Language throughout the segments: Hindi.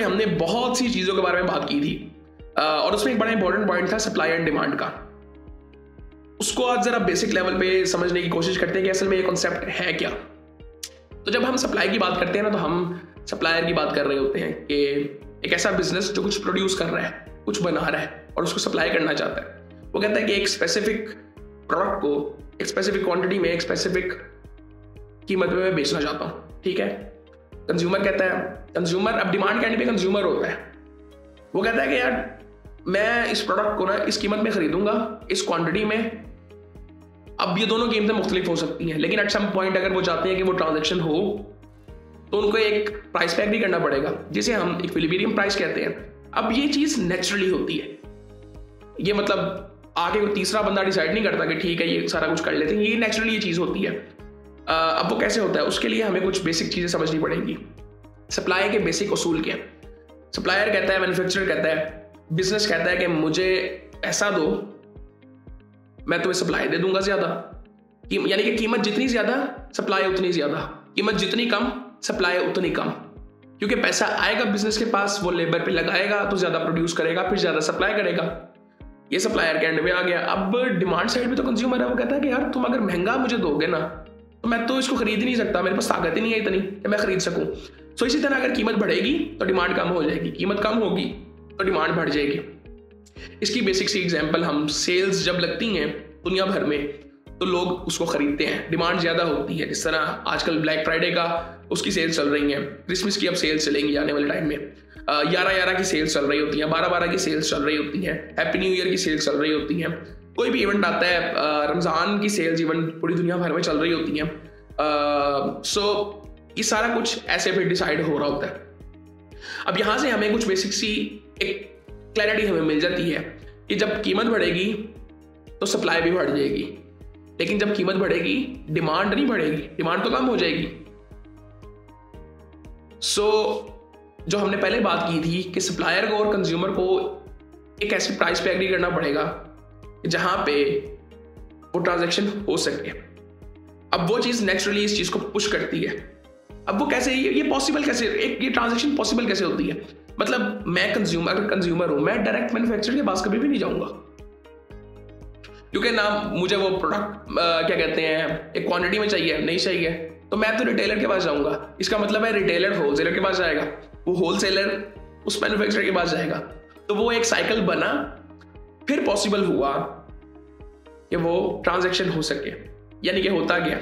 हमने बहुत सी चीज़ों के बारे में बात की थी और उसमें एक बड़ा इंपॉर्टेंट पॉइंट था सप्लाई एंड डिमांड का। उसको आज जरा बेसिक लेवल पे समझने की कोशिश करते हैं कि असल में ये कॉन्सेप्ट है क्या। तो जब हम सप्लाई की बात करते हैं ना, तो हम सप्लायर की बात कर रहे होते हैं कि एक ऐसा बिजनेस जो कुछ प्रोड्यूस कर रहा है, कुछ बना रहा है और उसको सप्लाई करना चाहता है। वो कहता है कि एक स्पेसिफिक प्रोडक्ट को एक स्पेसिफिक क्वांटिटी में एक स्पेसिफिक कीमत में मैं बेचना चाहता हूँ, ठीक है। कंज्यूमर कहता है, कंज्यूमर अब डिमांड के एंड पे कंज्यूमर होता है, वो कहता है कि यार मैं इस प्रोडक्ट को ना इस कीमत में खरीदूंगा, इस क्वांटिटी में। अब ये दोनों कीमतें मुख्तलिफ हो सकती हैं, लेकिन एट सम पॉइंट अगर वो चाहते हैं कि वो ट्रांजैक्शन हो तो उनको एक प्राइस पैक भी करना पड़ेगा, जिसे हम इक्विलिब्रियम प्राइस कहते हैं। अब ये चीज़ नेचुरली होती है, ये मतलब आगे कोई तीसरा बंदा डिसाइड नहीं करता कि ठीक है ये सारा कुछ कर लेते हैं, ये नेचुरली ये चीज़ होती है। अब वो कैसे होता है, उसके लिए हमें कुछ बेसिक चीज़ें समझनी पड़ेंगी। सप्लाई के बेसिक उसूल क्या है। सप्लायर कहता है, मैन्युफैक्चरर कहता है, बिजनेस कहता है कि मुझे ऐसा दो, मैं तुम्हें सप्लाई दे दूंगा ज़्यादा, यानी कि कीमत जितनी ज़्यादा सप्लाई उतनी ज़्यादा, कीमत जितनी कम सप्लाई उतनी कम। क्योंकि पैसा आएगा बिजनेस के पास, वो लेबर पे लगाएगा तो ज़्यादा प्रोड्यूस करेगा, फिर ज़्यादा सप्लाई करेगा। ये सप्लायर के एंड में आ गया। अब डिमांड साइड पे तो कंज्यूमर है, वो कहता है कि यार तुम अगर महंगा मुझे दोगे ना तो मैं तो इसको खरीद ही नहीं सकता, मेरे पास ताकत ही नहीं है इतनी कि मैं खरीद सकूं। सो इसी तरह अगर कीमत बढ़ेगी तो डिमांड कम हो जाएगी, कीमत कम होगी तो डिमांड बढ़ जाएगी। इसकी बेसिक सी एग्जांपल, हम सेल्स जब लगती हैं दुनिया भर में तो लोग उसको खरीदते हैं, डिमांड ज़्यादा होती है। जिस तरह आजकल ब्लैक फ्राइडे का उसकी सेल्स चल रही हैं, क्रिसमस की अब सेल्स चलेंगी आने वाले टाइम में, 11/11 की सेल्स चल रही होती हैं, 12/12 की सेल्स चल रही होती हैं, हैप्पी न्यू ईयर की सेल्स चल रही होती हैं, कोई भी इवेंट आता है, रमज़ान की सेल्स इवन पूरी दुनिया भर में चल रही होती हैं। सो ये सारा कुछ ऐसे फिर डिसाइड हो रहा होता है। अब यहाँ से हमें कुछ बेसिक सी एक क्लैरिटी हमें मिल जाती है कि जब कीमत बढ़ेगी तो सप्लाई भी बढ़ जाएगी, लेकिन जब कीमत बढ़ेगी डिमांड नहीं बढ़ेगी, डिमांड तो कम हो जाएगी। जो हमने पहले बात की थी कि सप्लायर को और कंज्यूमर को एक ऐसी प्राइस पे एग्री करना पड़ेगा जहां पे वो ट्रांजैक्शन हो सके। अब वो चीज़ नेचुरली इस चीज़ को पुश करती है। अब वो कैसे, ये पॉसिबल कैसे, एक ये ट्रांजैक्शन पॉसिबल कैसे होती है। मतलब मैं कंज्यूमर हूं, मैं डायरेक्ट मैन्युफैक्चरर के पास कभी भी नहीं जाऊंगा, क्योंकि ना मुझे वो प्रोडक्ट क्या कहते हैं एक क्वांटिटी में चाहिए, नहीं चाहिए, तो मैं तो रिटेलर के पास जाऊंगा। इसका मतलब है रिटेलर होलसेलर के पास जाएगा, वो होलसेलर उस मैन्युफैक्चरर के पास जाएगा। तो वो एक साइकिल बना, फिर पॉसिबल हुआ कि वो ट्रांजैक्शन हो सके। यानी कि होता गया,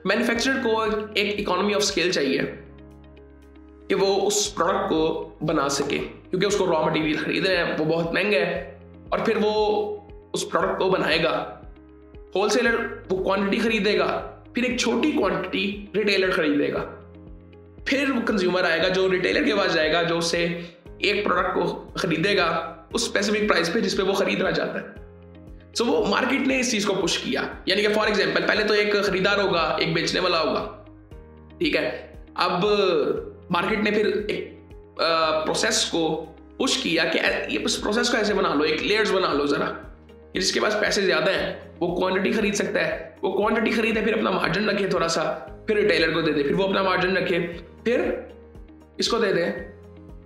मैन्युफैक्चरर को एक इकोनॉमी ऑफ स्केल चाहिए कि वो उस प्रोडक्ट को बना सके, क्योंकि उसको रॉ मटेरियल खरीदना है, वो बहुत महंगा है, और फिर वो उस प्रोडक्ट को बनाएगा। होलसेलर वो क्वांटिटी खरीदेगा, फिर एक छोटी क्वांटिटी रिटेलर खरीदेगा, फिर वो कंज्यूमर आएगा जो रिटेलर के पास जाएगा, जो उससे एक प्रोडक्ट को खरीदेगा उस स्पेसिफिक प्राइस पे जिस पे वो खरीदना चाहता है। सो वो मार्केट ने इस चीज को पुश किया। यानी कि फॉर एग्जांपल पहले तो एक खरीदार होगा, एक बेचने वाला होगा, ठीक है। अब मार्केट ने फिर एक प्रोसेस को पुश किया कि ये प्रोसेस को ऐसे बना लो, एक लेयर्स बना लो जरा, जिसके पास पैसे ज्यादा हैं वो क्वांटिटी खरीद सकता है, वो क्वांटिटी खरीदे, फिर अपना मार्जिन रखे थोड़ा सा, फिर रिटेलर को दे दे, फिर वो अपना मार्जिन रखे, फिर इसको दे दे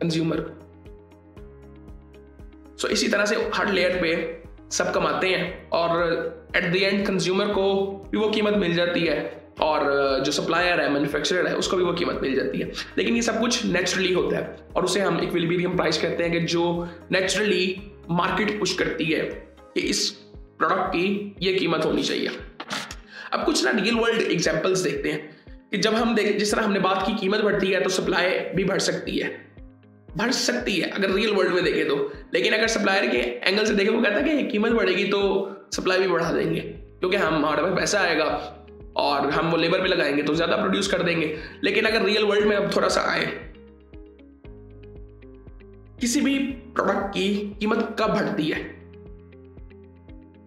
कंज्यूमर को। सो इसी तरह से हर लेयर पे सब कमाते हैं और एट द एंड कंज्यूमर को भी वो कीमत मिल जाती है और जो सप्लायर है, मैन्युफैक्चरर है, उसको भी वो कीमत मिल जाती है। लेकिन ये सब कुछ नेचुरली होता है और उसे हम इक्विलिब्रियम प्राइस कहते हैं, कि जो नेचुरली मार्केट पुश करती है कि इस प्रोडक्ट की ये कीमत होनी चाहिए। अब कुछ ना रियल वर्ल्ड एग्जांपल्स देखते हैं कि जब हम जिस तरह हमने बात की कीमत बढ़ती है तो सप्लाई भी बढ़ सकती है अगर रियल वर्ल्ड में देखें तो। लेकिन अगर सप्लायर के एंगल से देखें, वो कहता है कि कीमत बढ़ेगी तो सप्लाई भी बढ़ा देंगे, क्योंकि हमारे पास पैसा आएगा और हम वो लेबर पे लगाएंगे तो ज्यादा प्रोड्यूस कर देंगे। लेकिन अगर रियल वर्ल्ड में अब थोड़ा सा आए, किसी भी प्रोडक्ट की कीमत कब बढ़ती है?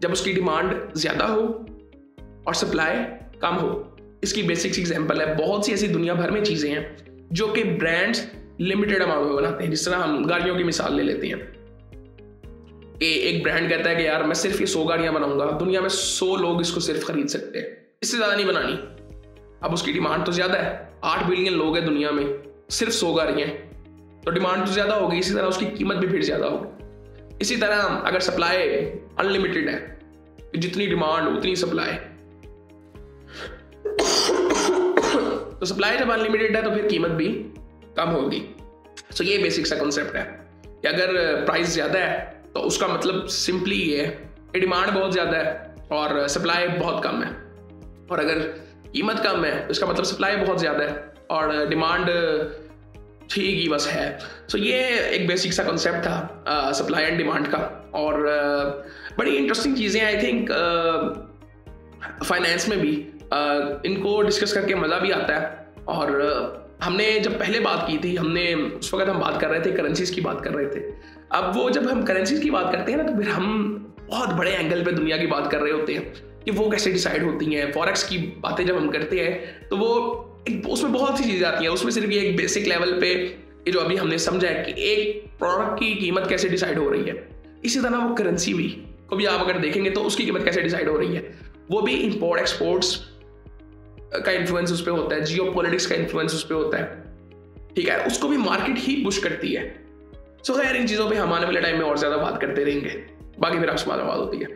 जब उसकी डिमांड ज्यादा हो और सप्लाई कम हो। इसकी बेसिक एग्जांपल है, बहुत सी ऐसी दुनिया भर में चीजें हैं जो कि ब्रांड्स लिमिटेड अमाउंट में बनाते हैं। जिस तरह हम गाड़ियों की मिसाल ले लेते हैं कि एक ब्रांड कहता है कि यार मैं सिर्फ ये 100 गाड़ियां बनाऊंगा, दुनिया में 100 लोग इसको सिर्फ खरीद सकते हैं, इससे ज्यादा नहीं बनानी। अब उसकी डिमांड तो ज्यादा है, 8 बिलियन लोग हैं दुनिया में, सिर्फ 100 गाड़ियां, तो डिमांड तो ज़्यादा होगी, इसी तरह उसकी कीमत भी फिर ज़्यादा होगी। इसी तरह अगर सप्लाई अनलिमिटेड है, जितनी डिमांड उतनी सप्लाई, तो सप्लाई जब अनलिमिटेड है तो फिर कीमत भी कम होगी। सो ये बेसिक सा कॉन्सेप्ट है कि अगर प्राइस ज़्यादा है तो उसका मतलब सिंपली ये है कि डिमांड बहुत ज़्यादा है और सप्लाई बहुत कम है, और अगर कीमत कम है तो इसका मतलब सप्लाई बहुत ज़्यादा है और डिमांड ठीक ही बस है। सो ये एक बेसिक सा कॉन्सेप्ट था सप्लाई एंड डिमांड का। और बड़ी इंटरेस्टिंग चीज़ें आई थिंक फाइनेंस में भी इनको डिस्कस करके मज़ा भी आता है। और हमने जब पहले बात की थी, हमने उस वक्त हम बात कर रहे थे करेंसीज की बात कर रहे थे। अब वो जब हम करेंसीज की बात करते हैं ना, तो फिर हम बहुत बड़े एंगल पे दुनिया की बात कर रहे होते हैं कि वो कैसे डिसाइड होती हैं। फॉरेक्स की बातें जब हम करते हैं तो वो उसमें बहुत सी चीज़ें आती हैं। उसमें सिर्फ ये एक बेसिक लेवल पे ये जो अभी हमने समझा है कि एक प्रोडक्ट की कीमत कैसे डिसाइड हो रही है, इसी तरह वो करेंसी भी को भी आप अगर देखेंगे तो उसकी कीमत कैसे डिसाइड हो रही है। वो भी इंपोर्ट एक्सपोर्ट्स का इन्फ्लुएंस उस पर होता है, जियोपॉलिटिक्स का इन्फ्लुएंस उस पर होता है, ठीक है, उसको भी मार्केट ही पुश करती है। सो खैर इन चीज़ों पे हम आने वाले टाइम में और ज़्यादा बात करते रहेंगे, बाकी फिर आपसे बात होती है।